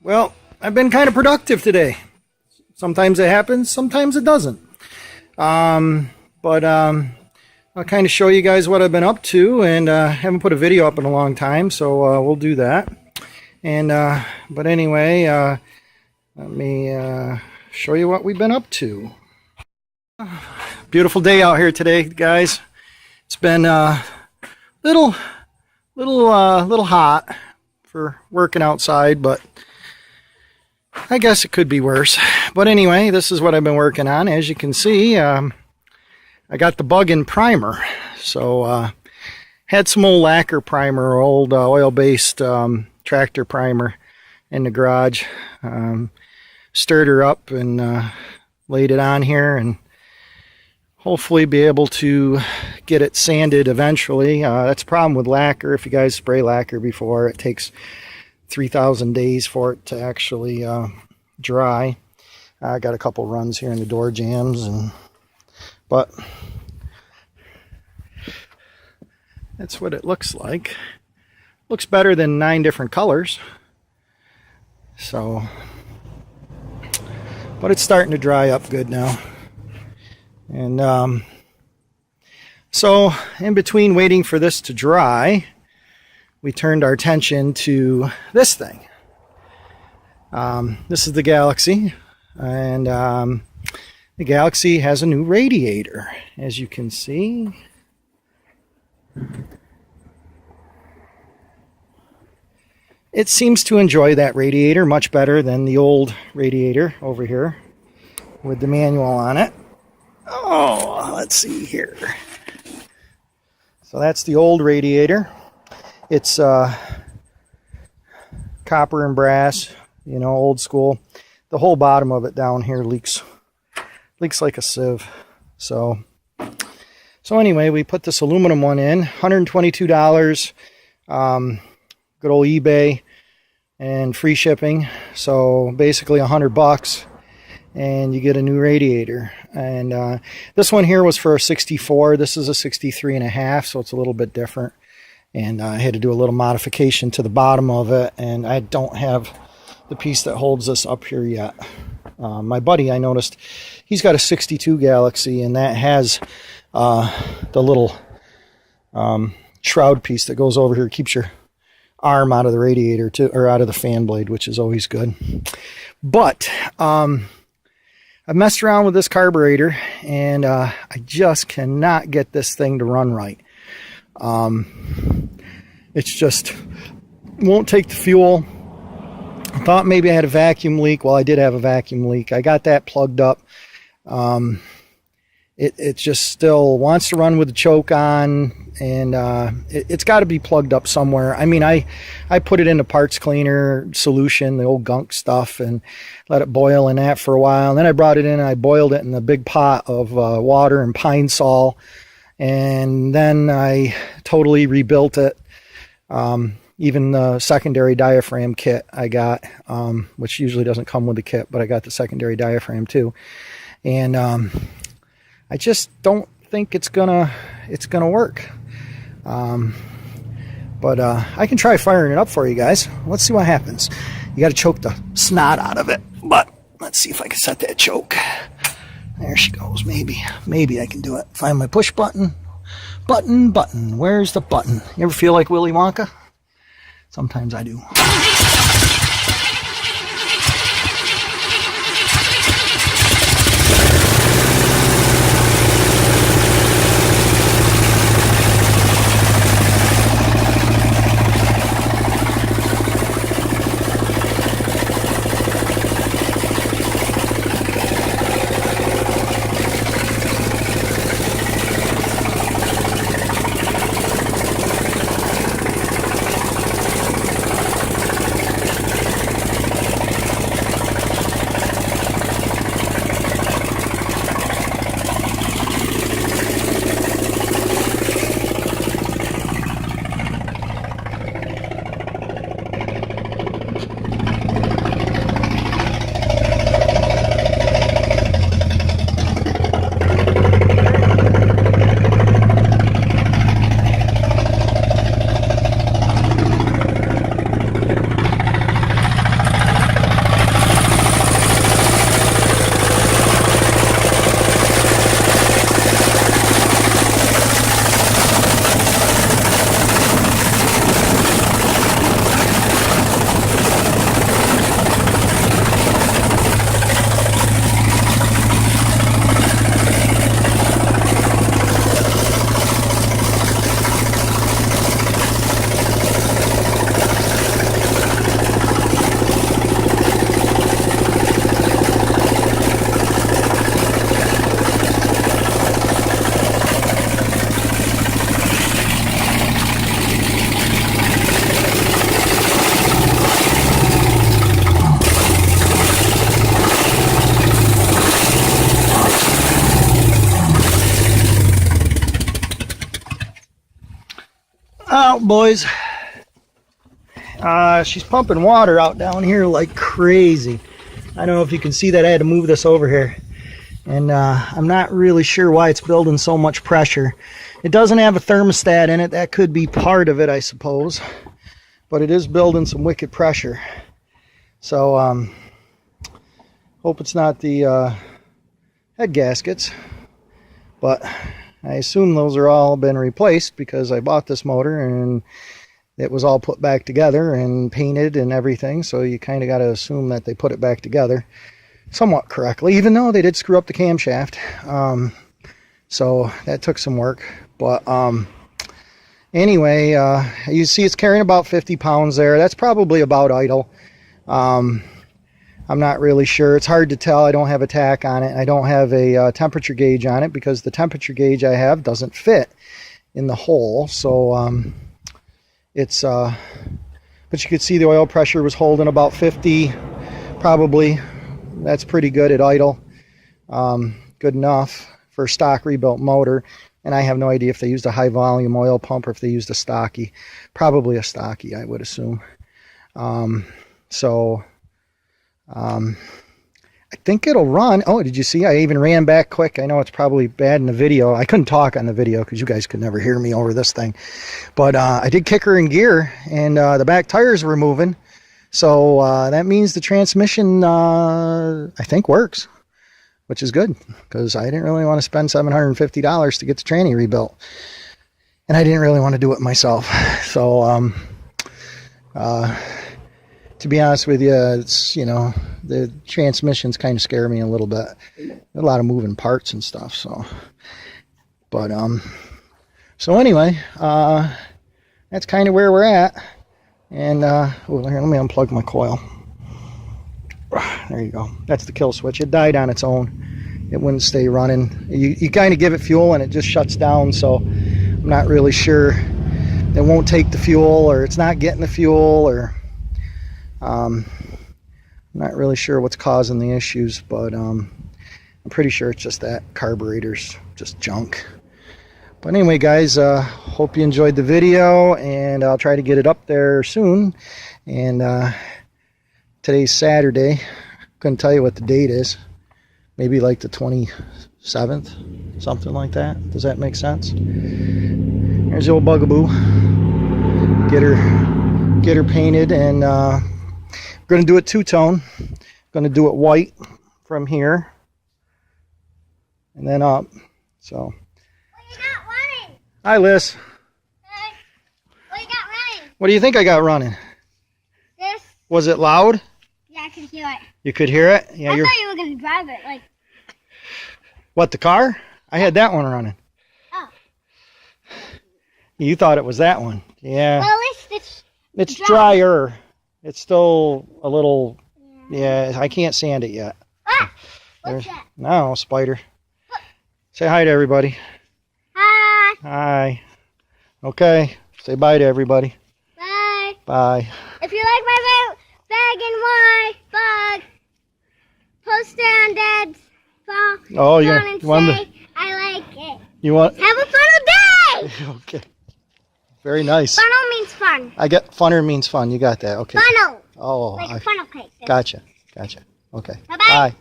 Well, I've been kind of productive today. Sometimes it happens, sometimes it doesn't. But I'll kind of show you guys what I've been up to, and haven't put a video up in a long time, so we'll do that. And but anyway, let me show you what we've been up to. Beautiful day out here today, guys. It's been little hot for working outside, but I guess it could be worse. But anyway, this is what I've been working on. As you can see, I got the bug-in primer. So had some old lacquer primer, old oil-based tractor primer in the garage. Stirred her up and laid it on here, and hopefully be able to get it sanded eventually. That's a problem with lacquer. If you guys spray lacquer before, it takes 3,000 days for it to actually dry. I got a couple runs here in the door jambs, but that's what it looks like. Looks better than 9 different colors. So, but it's starting to dry up good now. And so in between waiting for this to dry, we turned our attention to this thing. This is the Galaxie, and the Galaxie has a new radiator, as you can see. It seems to enjoy that radiator much better than the old radiator over here with the manual on it. Oh, let's see here. So that's the old radiator. It's copper and brass, you know, old school. The whole bottom of it down here leaks like a sieve. So anyway, we put this aluminum one in, $122. Good old eBay and free shipping. So basically $100, and you get a new radiator. And this one here was for a 64. This is a 63.5, so it's a little bit different. And I had to do a little modification to the bottom of it, and I don't have the piece that holds this up here yet. My buddy, I noticed, he's got a 62 Galaxie, and that has the little shroud piece that goes over here, keeps your arm out of the radiator too, or out of the fan blade, which is always good. But I messed around with this carburetor, and I just cannot get this thing to run right. It's just won't take the fuel. I thought maybe I had a vacuum leak. Well, I did have a vacuum leak. I got that plugged up. It just still wants to run with the choke on, and it's got to be plugged up somewhere. I mean, I put it in a parts cleaner solution, the old gunk stuff, and let it boil in that for a while. And then I brought it in and I boiled it in a big pot of water and Pine Sol. And then I totally rebuilt it. Even the secondary diaphragm kit I got, which usually doesn't come with the kit, but I got the secondary diaphragm too. And I just don't think it's gonna work. But I can try firing it up for you guys. Let's see what happens. You got to choke the snot out of it, but let's see if I can set that choke. There she goes. Maybe I can do it. Find my push button. Button. Where's the button? You ever feel like Willy Wonka? Sometimes I do. Out, boys. She's pumping water out down here like crazy. I don't know if you can see that. I had to move this over here. And I'm not really sure why it's building so much pressure. It doesn't have a thermostat in it. That could be part of it, I suppose. But it is building some wicked pressure. So, hope it's not the head gaskets. But I assume those are all been replaced because I bought this motor and it was all put back together and painted and everything. So you kind of got to assume that they put it back together somewhat correctly, even though they did screw up the camshaft. So that took some work. But anyway, you see it's carrying about 50 pounds there. That's probably about idle. I'm not really sure. It's hard to tell. I don't have a tack on it. I don't have a temperature gauge on it because the temperature gauge I have doesn't fit in the hole. So it's but you could see the oil pressure was holding about 50 probably. That's pretty good at idle. Good enough for a stock rebuilt motor. And I have no idea if they used a high volume oil pump or if they used a stocky. Probably a stocky, I would assume. I think it'll run. Oh, did you see? I even ran back quick. I know it's probably bad in the video. I couldn't talk on the video because you guys could never hear me over this thing. But I did kick her in gear, and the back tires were moving. So that means the transmission, I think, works, which is good because I didn't really want to spend $750 to get the tranny rebuilt. And I didn't really want to do it myself. So, to be honest with you, it's, you know, the transmissions kind of scare me a little bit. A lot of moving parts and stuff, so. But, so anyway, that's kind of where we're at. And, here, let me unplug my coil. There you go. That's the kill switch. It died on its own. It wouldn't stay running. You kind of give it fuel and it just shuts down, so I'm not really sure. It won't take the fuel, or it's not getting the fuel, or I'm not really sure what's causing the issues, but I'm pretty sure it's just that carburetor's just junk. But anyway, guys, hope you enjoyed the video, and I'll try to get it up there soon. And today's Saturday. Couldn't tell you what the date is. Maybe like the 27th, something like that. Does that make sense? There's the old bugaboo. Get her painted, and we're going to do it two-tone. Going to do it white from here and then up. So. Well, you're not running. Hi, Liz. Well, you got running. What do you think I got running? This. Was it loud? Yeah, I could hear it. You could hear it? Yeah. I thought you were going to drive it. Like. What, the car? I had that one running. Oh. You thought it was that one. Yeah. Well, at least it's drier. It's still a little, yeah, I can't sand it yet. Ah, what's that? No, spider. Look. Say hi to everybody. Hi. Hi. Okay, say bye to everybody. Bye. Bye. If you like my bag and white bug, post it on Dad's phone. Oh, you want to say I like it. You want? Have a funnel day. Okay. Very nice. Funnel means fun. I get funner means fun. You got that. Okay. Funnel. Oh. Like a funnel cake. Gotcha. Okay. Bye-bye. Bye.